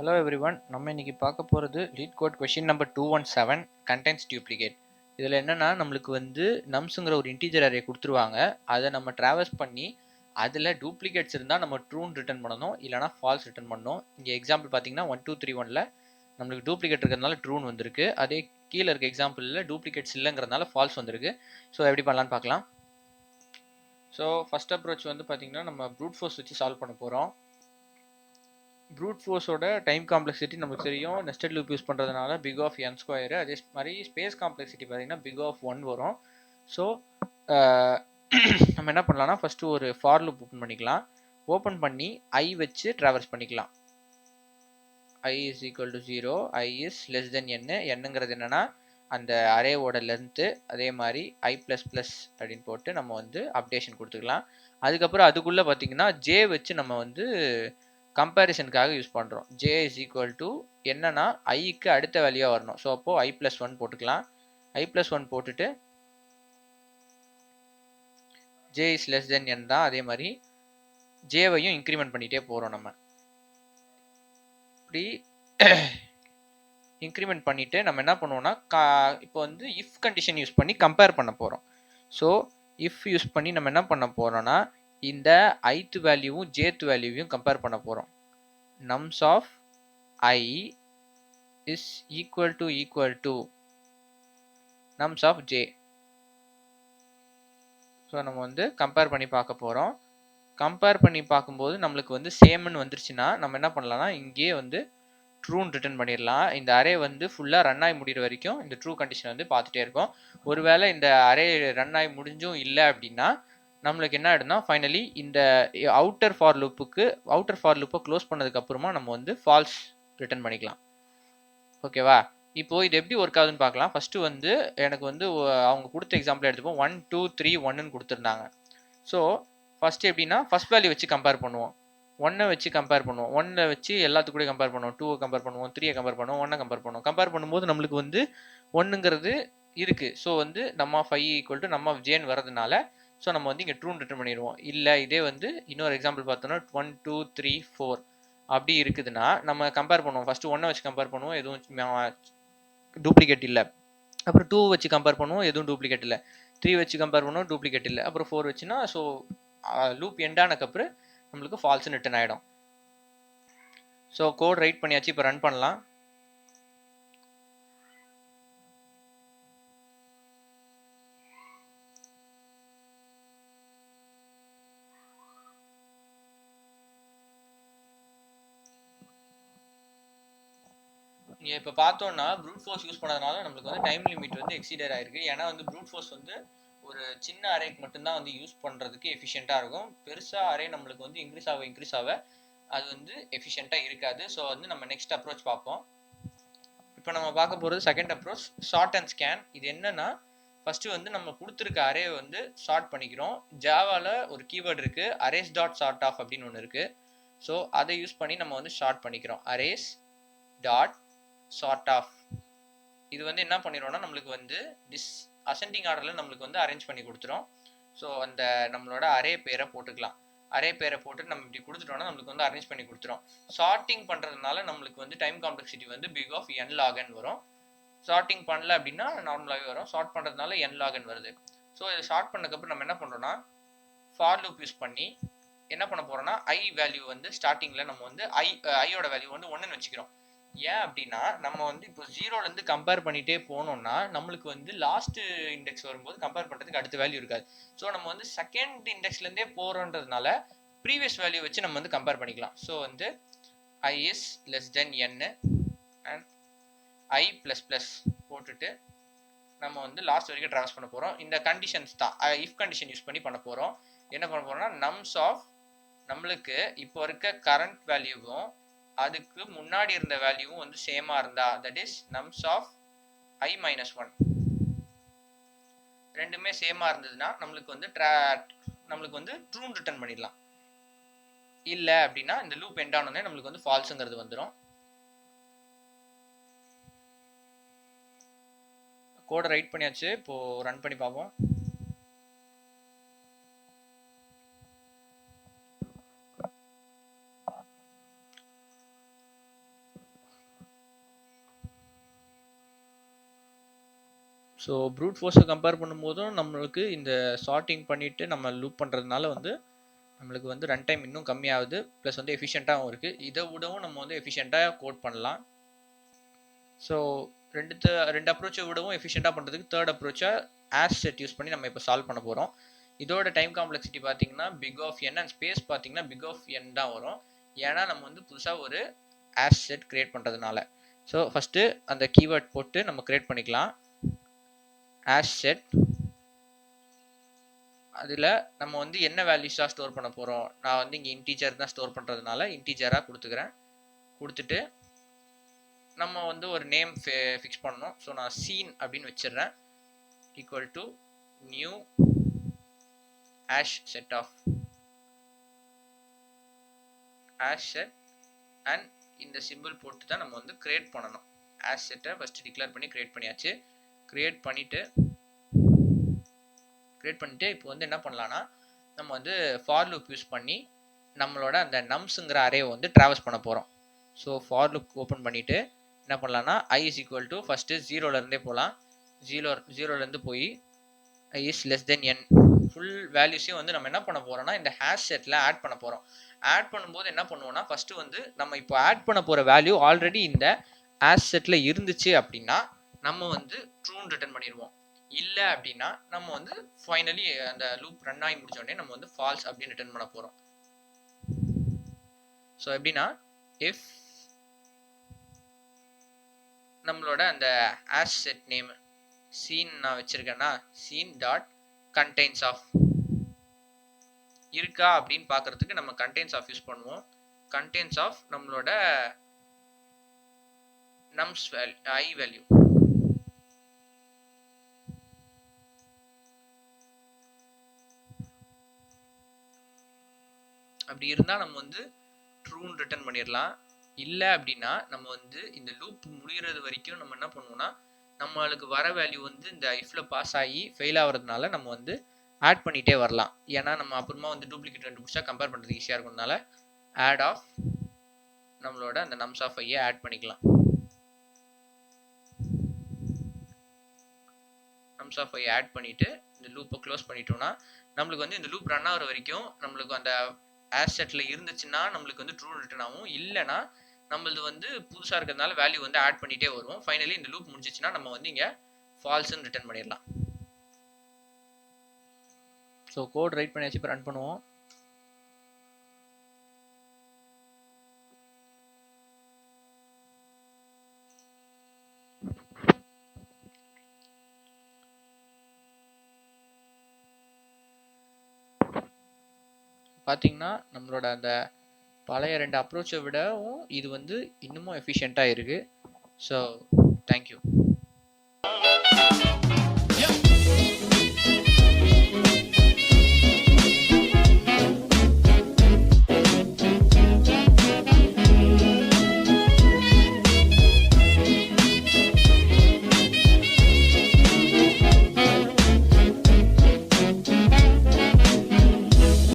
Hello everyone, நம்ம இன்னைக்கு பார்க்க போகிறது LeetCode question number 217 contains duplicate. இதில் என்னென்னா நம்மளுக்கு வந்து நம்ஸுங்கிற ஒரு இன்டீஜர் அரே கொடுத்துருவாங்க. அதை நம்ம ட்ராவர்ஸ் பண்ணி அதில் டூப்ளிகேட்ஸ் இருந்தால் நம்ம ட்ரூன்னு ரிட்டர்ன் பண்ணணும், இல்லைனா ஃபால்ஸ் ரிட்டர்ன் பண்ணணும். இங்கே எக்ஸாம்பிள் பார்த்தீங்கன்னா 1 2 3 1ல் நம்மளுக்கு டூப்ளிகேட் இருக்கிறதுனால ட்ரூன் வந்திருக்கு. அதே கீழே இருக்க எக்ஸாம்பிளில் டூப்ளிகேட்ஸ் இல்லைங்கிறதுனால ஃபால்ஸ் வந்திருக்கு. ஸோ எப்படி பண்ணலான்னு பார்க்கலாம். ஸோ ஃபஸ்ட் அப்ரோச் வந்து பார்த்தீங்கன்னா நம்ம ப்ரூட் ஃபோர்ஸ் வச்சு சால்வ் பண்ண போகிறோம். ப்ரூட் ஃபோர்ஸோட டைம் காம்ப்ளெக்சிட்டி நமக்கு தெரியும். நெஸ்டட் லூப் யூஸ் பண்ணுறதுனால பிக் ஆஃப் n ஸ்கொயரு. அதே மாதிரி ஸ்பேஸ் காம்ப்ளெக்சிட்டி பார்த்தீங்கன்னா பிக் ஆஃப் 1 வரும். ஸோ நம்ம என்ன பண்ணலாம்னா ஃபஸ்ட்டு ஒரு ஃபார் லூப் ஓப்பன் பண்ணிக்கலாம். ஓப்பன் பண்ணி ஐ வச்சு ட்ராவல்ஸ் பண்ணிக்கலாம். i is equal to 0, i is less than n. என்னங்கிறது என்னன்னா அந்த அரேவோட லென்த்து. அதே மாதிரி i ப்ளஸ் ப்ளஸ் அப்படின்னு போட்டு நம்ம வந்து அப்டேஷன் கொடுத்துக்கலாம். அதுக்கப்புறம் அதுக்குள்ளே பார்த்தீங்கன்னா ஜே வச்சு நம்ம வந்து கம்பேரிசனுக்காக யூஸ் பண்ணுறோம். ஜே இஸ் ஈக்குவல் டு என்னன்னா ஐக்கு அடுத்த வேல்யூவாக வரணும். ஸோ அப்போது i ப்ளஸ் 1 போட்டுக்கலாம். i ப்ளஸ் 1 போட்டுட்டு J is less than n தான். அதே மாதிரி ஜேவையும் இன்க்ரிமெண்ட் பண்ணிகிட்டே போகிறோம். நம்ம இப்படி இன்க்ரிமெண்ட் பண்ணிவிட்டு நம்ம என்ன பண்ணுவோம்னா இப்போ வந்து இஃப் கண்டிஷன் யூஸ் பண்ணி கம்பேர் பண்ண போகிறோம். ஸோ இஃப் யூஸ் பண்ணி நம்ம என்ன பண்ண போகிறோம்னா இந்த ஐத் வேல்யூவும் ஜேத் வேல்யூவையும் கம்பேர் பண்ண போகிறோம். nums of I is equal to nums of j. So நம்ம வந்து கம்பேர் பண்ணி பார்க்க போகிறோம். கம்பேர் பண்ணி பார்க்கும்போது நம்மளுக்கு வந்து சேம்னு வந்துருச்சுன்னா நம்ம என்ன பண்ணலாம்னா இங்கேயே வந்து ட்ரூன்னு ரிட்டர்ன் பண்ணிடலாம். இந்த அரே வந்து ஃபுல்லாக ரன் ஆகி முடிகிற வரைக்கும் இந்த ட்ரூ கண்டிஷன் வந்து பார்த்துட்டே இருக்கும். ஒருவேளை இந்த அரே ரன் ஆகி முடிஞ்சும் இல்லை அப்படின்னா நம்மளுக்கு என்ன ஆகிடும்னா ஃபைனலி இந்த அவுட்டர் ஃபார் லூப்பை க்ளோஸ் பண்ணதுக்கப்புறமா நம்ம வந்து ஃபால்ஸ் ரிட்டர்ன் பண்ணிக்கலாம். ஓகேவா? இப்போது இது எப்படி ஒர்க் ஆகுதுன்னு பார்க்கலாம். ஃபஸ்ட்டு வந்து எனக்கு வந்து அவங்க கொடுத்த எக்ஸாம்பிள் எடுத்துப்போம். 1 2 3 1ன்னு கொடுத்துருந்தாங்க. ஸோ ஃபஸ்ட்டு எப்படின்னா ஃபஸ்ட் வேல்யூ வச்சு கம்பேர் பண்ணுவோம். 1 வச்சு கம்பேர் பண்ணுவோம். 1 வச்சு எல்லாத்துக்கூட கம்பேர் பண்ணுவோம். 2 கம்பேர் பண்ணுவோம், 3 கம்பேர் பண்ணுவோம், 1 கம்பேர் பண்ணுவோம். கம்பேர் பண்ணும்போது நம்மளுக்கு வந்து 1ங்கிறது இருக்குது. ஸோ வந்து நம் ஆஃப் ஐ ஈக்குவல் டு நம் ஆஃப் ஜேன்னு வரதுனால ஸோ நம்ம வந்து இங்கே ட்ரூன்னு ரிட்டர்ன் பண்ணிடுவோம். இல்லை இதே வந்து இன்னொரு எக்ஸாம்பிள் பார்த்தோன்னா 1 2 3 4 அப்படி இருக்குதுன்னா நம்ம கம்பேர் பண்ணுவோம். ஃபஸ்ட்டு 1 வச்சு கம்பேர் பண்ணுவோம், எதுவும் டூப்ளிகேட் இல்லை. அப்புறம் 2 வச்சு கம்பேர் பண்ணுவோம், எதுவும் டூப்ளிகேட் இல்லை. 3 வச்சு கம்பேர் பண்ணுவோம், டூப்ளிகேட் இல்லை. அப்புறம் 4 வச்சுன்னா ஸோ லூப் எண்டானக்கப்புறம் நம்மளுக்கு ஃபால்ஸ்னு ரிட்டர்ன் ஆகிடும். ஸோ கோட் ரைட் பண்ணியாச்சு. இப்போ ரன் பண்ணலாம். இங்கே இப்போ பார்த்தோன்னா ப்ரூட் ஃபோர்ஸ் யூஸ் பண்ணதுனால நம்மளுக்கு வந்து டைம் லிமிட் வந்து எக்ஸீடர் ஆயிருக்கு. ஏன்னா வந்து ப்ரூட் ஃபோர்ஸ் வந்து ஒரு சின்ன அரேக்கு மட்டும்தான் வந்து யூஸ் பண்ணுறதுக்கு எஃபிஷியண்ட்டாக இருக்கும். பெருசாக அரே நம்மளுக்கு வந்து இன்க்ரீஸ் ஆக அது வந்து எஃபிஷியண்ட்டாக இருக்காது. ஸோ வந்து நம்ம நெக்ஸ்ட் அப்ரோச் பார்ப்போம். இப்போ நம்ம பார்க்க போகிறது second approach, short and scan. இது என்னன்னா ஃபஸ்ட்டு வந்து நம்ம கொடுத்துருக்க அரே வந்து ஷார்ட் பண்ணிக்கிறோம். ஜாவாவில் ஒரு கீவேர்டு இருக்குது, அரேஸ் டாட் ஷார்ட் ஆஃப் அப்படின்னு ஒன்று இருக்குது. ஸோ அதை யூஸ் பண்ணி நம்ம வந்து ஷார்ட் பண்ணிக்கிறோம். Arrays dot sort of. இது வந்து என்ன பண்ணிடுவோம்னா நம்மளுக்கு வந்து அசெண்டிங் ஆர்டரில் நம்மளுக்கு வந்து அரேஞ்ச் பண்ணி கொடுத்துரும். ஸோ அந்த நம்மளோட அரே பேரை போட்டுக்கலாம். அரே பேரை போட்டு நம்ம இப்படி கொடுத்துட்டோம்னா நம்மளுக்கு வந்து அரேஞ்ச் பண்ணி கொடுத்துரும். ஷார்ட்டிங் பண்ணுறதுனால நம்மளுக்கு வந்து டைம் காம்ப்ளெக்சிட்டி வந்து big of n log n வரும். ஷார்ட்டிங் பண்ணல அப்படின்னா நார்மலாகவே வரும். ஷார்ட் பண்ணுறதுனால n log n வருது. ஸோ இதை ஷார்ட் பண்ணதுக்கப்புறம் நம்ம என்ன பண்ணுறோம்னா ஃபார் லூப் யூஸ் பண்ணி என்ன பண்ண போகிறோம்னா ஐ வேல்யூ வந்து ஸ்டார்டிங்கில் நம்ம வந்து ஐயோட வேல்யூ வந்து 1ன்னு வச்சுக்கிறோம். ஏன் அப்படின்னா நம்ம வந்து இப்போ 0லேருந்து கம்பேர் பண்ணிகிட்டே போனோம்னா நம்மளுக்கு வந்து லாஸ்ட்டு இண்டெக்ஸ் வரும்போது கம்பேர் பண்ணுறதுக்கு அடுத்த வேல்யூ இருக்காது. ஸோ நம்ம வந்து செகண்ட் இண்டெக்ஸ்லேருந்தே போகிறோன்றதுனால ப்ரீவியஸ் வேல்யூ வச்சு நம்ம வந்து கம்பேர் பண்ணிக்கலாம். ஸோ வந்து i is less than n and i plus plus போட்டுட்டு நம்ம வந்து லாஸ்ட் வரைக்கும் ட்ராவல்ஸ் பண்ண போகிறோம். இந்த கண்டிஷன்ஸ் தான் இஃப் கண்டிஷன் யூஸ் பண்ணி பண்ண போகிறோம். என்ன பண்ண போகிறோம்னா நம்ஸ் ஆஃப் நம்மளுக்கு இப்போ இருக்க கரண்ட் வேல்யூவும் அதுக்கு முன்னாடி இருந்த வேல்யூவும் வந்து சேமா இருந்தா that is nums of i minus 1 ரெண்டுமே சேமா இருந்ததுன்னா நம்மளுக்கு வந்து ட்ரூன்னு ரிட்டர்ன் பண்ணிடலாம். இல்லை அப்படின்னா இந்த லூப் எண்ட் ஆனோடனே நம்மளுக்கு வந்து ஃபால்ஸுங்கிறது வந்துடும். கோடை ரைட் பண்ணியாச்சு. இப்போ ரன் பண்ணி பார்ப்போம். ஸோ ப்ரூட் ஃபோர்ஸை கம்பேர் பண்ணும்போதும் நம்மளுக்கு இந்த சார்ட்டிங் பண்ணிவிட்டு நம்ம லூப் பண்ணுறதுனால வந்து நம்மளுக்கு வந்து ரன் டைம் இன்னும் கம்மியாகுது, ப்ளஸ் வந்து எஃபிஷியண்ட்டாகவும் இருக்குது. இதை விடவும் நம்ம வந்து எஃபிஷியண்ட்டாக கோட் பண்ணலாம். ஸோ ரெண்டு அப்ரோச்சை விடவும் எஃபிஷியண்ட்டாக பண்ணுறதுக்கு தேர்ட் அப்ரோச்சாக ஆஸ் செட் யூஸ் பண்ணி நம்ம இப்போ சால்வ் பண்ண போகிறோம். இதோட டைம் காம்ப்ளெக்சிட்டி பார்த்தீங்கன்னா big of N and space பார்த்தீங்கன்னா பிக் ஆஃப் என் தான் வரும். ஏன்னா நம்ம வந்து புதுசாக ஒரு ஆஸ் செட் கிரியேட் பண்ணுறதுனால. ஸோ ஃபஸ்ட்டு அந்த கீவேர்ட் போட்டு நம்ம கிரியேட் பண்ணிக்கலாம். ஆஸ் செட், அதில் நம்ம வந்து என்ன வேல்யூஸாக ஸ்டோர் பண்ண போகிறோம். நான் வந்து இங்கே இன்டீஜர் தான் ஸ்டோர் பண்ணுறதுனால இன்டீஜராக கொடுத்துக்கிறேன். கொடுத்துட்டு நம்ம வந்து ஒரு நேம் ஃபிக்ஸ் பண்ணணும். ஸோ நான் சீன் அப்படின்னு வச்சிடுறேன். Equal to new hash set of hash set and இந்த சிம்பிள் போட்டு தான் நம்ம வந்து கிரியேட் பண்ணணும். ஆஷ் செட்டை ஃபஸ்ட்டு டிக்ளேர் பண்ணி கிரியேட் பண்ணியாச்சு. கிரியேட் பண்ணிவிட்டு இப்போ வந்து என்ன பண்ணலான்னா நம்ம வந்து ஃபார் லூப் யூஸ் பண்ணி நம்மளோட அந்த நம்ஸுங்கிற அரேவை வந்து ட்ராவல்ஸ் பண்ண போகிறோம். ஸோ ஃபார் லூப் ஓப்பன் பண்ணிவிட்டு என்ன பண்ணலான்னா i is equal to first ஜீரோலேருந்தே போகலாம். ஜீரோலேருந்து போய் i is less than n full வேல்யூஸையும் வந்து நம்ம என்ன பண்ண போகிறோம்னா இந்த ஹேஷ் செட்டில் ஆட் பண்ண போகிறோம். ஆட் பண்ணும்போது என்ன பண்ணுவோம்னா ஃபஸ்ட்டு வந்து நம்ம இப்போ ஆட் பண்ண போகிற வேல்யூ ஆல்ரெடி இந்த ஹேஷ் செட்டில் இருந்துச்சு அப்படின்னா நம்ம வந்து ட்ரூன்னு ரிட்டர்ன் பண்ணிடுவோம். இல்லை அப்படின்னா நம்ம வந்து ஃபைனலி அந்த லூப் ரன் ஆகி முடிச்சோடனே நம்ம வந்து ஃபால்ஸ் அப்படின்னு ரிட்டர்ன் பண்ண போகிறோம். ஸோ எப்படின்னா இஃப் நம்மளோட அந்த ஹேஷ் செட் நேம் சீன் நான் வச்சிருக்கேன்னா சீன் டாட் கண்டெய்ன்ஸ் ஆஃப் இருக்கா அப்படின்னு பார்க்கறதுக்கு நம்ம கண்டெய்ன்ஸ் ஆஃப் யூஸ் பண்ணுவோம். கண்டெய்ன்ஸ் ஆஃப் நம்மளோட நம்ஸ் வேல்யூ ஐ வேல்யூ. அப்படி இருந்தால் நம்ம வந்து ட்ரூன்னு ரிட்டர்ன் பண்ணிடலாம். இல்லை அப்படின்னா நம்ம வந்து இந்த லூப் முடிகிறது வரைக்கும் நம்ம என்ன பண்ணுவோம்னா நம்மளுக்கு வர வேல்யூ வந்து இந்த இஃப்ல பாஸ் ஆகி ஃபெயில் ஆகிறதுனால நம்ம வந்து ஆட் பண்ணிகிட்டே வரலாம். ஏன்னா நம்ம அப்புறமா வந்து டூப்ளிகேட் கண்டுபிடிச்சா கம்பேர் பண்ணுறதுக்கு ஈஸியாக இருக்கிறதுனால ஆட் ஆஃப் நம்மளோட அந்த நம்ஸ் ஆஃப் ஐயை ஆட் பண்ணிக்கலாம். நம்ஸ் ஆஃப் ஐ ஆட் பண்ணிவிட்டு இந்த லூப்பை க்ளோஸ் பண்ணிட்டோம்னா நம்மளுக்கு வந்து இந்த லூப் ரன் ஆகிற வரைக்கும் நம்மளுக்கு அந்த ஆஸ் செட்டில் இருந்துச்சுன்னா நம்மளுக்கு வந்து ட்ரூ ரிட்டர்ன் ஆகும். இல்லைனா நம்மளது வந்து புதுசாக இருக்கிறதுனால வேல்யூ வந்து ஆட் பண்ணிகிட்டே வரும். ஃபைனலி இந்த லூப் முடிஞ்சிச்சுன்னா நம்ம வந்து இங்கே ஃபால்ஸ்ன்னு ரிட்டர்ன் பண்ணிடலாம். ஸோ கோட் ரைட் பண்ணியாச்சு. இப்போ ரன் பண்ணுவோம். பார்த்தீங்கன்னா நம்மளோட அந்த பழைய 2 அப்ரோச்சை விடவும் இது வந்து இன்னமும் எஃபிஷியண்ட்டாக இருக்குது. So thank you.